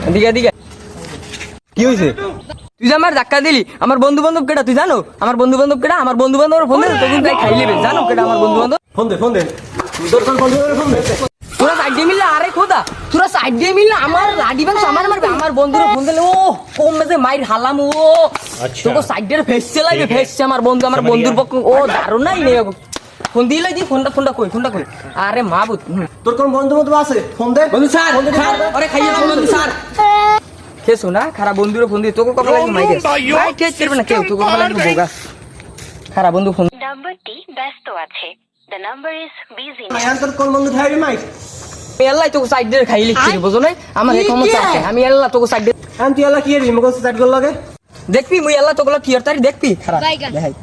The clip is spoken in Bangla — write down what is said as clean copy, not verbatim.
এদিকে এদিকে কি হয়েছে? তুই যে আমার ধাক্কা দিলি, আমার বন্ধু বান্ধব কেটা তুই জানো? আমার বন্ধু বান্ধব কেটা? আমার বন্ধু বান্ধব ফোন দে, তোকে তাই খাই নেবে। জানো কেটা আমার বন্ধু বান্ধব? ফোন দে তোর ফোন দে। তোরা সাইড দিয়ে মিললে, আরে খোদা তোরা সাইড দিয়ে মিললে আমার লাডি বাংশ আমার মারবে। আমার বন্ধুরা ফোন দিলে ও কম মেজে মাইর হালাম ও তোকে সাইড দিয়ে ফেসছে লাগবে, ফেসছে আমার বন্ধু, আমার বন্ধুর পক্ষ ও দারুণ নাই নেই। ফোন দিলে দি ফোনটা কই আরে মাবুত তোর কোন বন্ধু বান্ধব আছে? ফোন দে বন্ধু স্যার, আরে খাইয়ে দাও বন্ধু স্যার। খেছো না খারাপ বন্ধুরে ফোন দিয়ে তোকে কথা লাগবে মাইরে মাই টেস্ট করবে না কেউ, তোকে কথা লাগবে বোগাস। খারাপ বন্ধু ফোন নাম্বারটি ব্যস্ত আছে। The number is busy. মাইয়ান তোর কোন বন্ধু খাইবি মাই? এল্লাই তোকে সাইড দিয়ে খাই লিখছি বুঝো না? আমার এই ক্ষমতা আছে, আমি এল্লা তোকে সাইড দিয়ে তুই এলা কি এর রিমোট সাইড কর লাগে দেখবি মুই এল্লা তোকে কি আর তারি দেখবি খারাপ দেখাই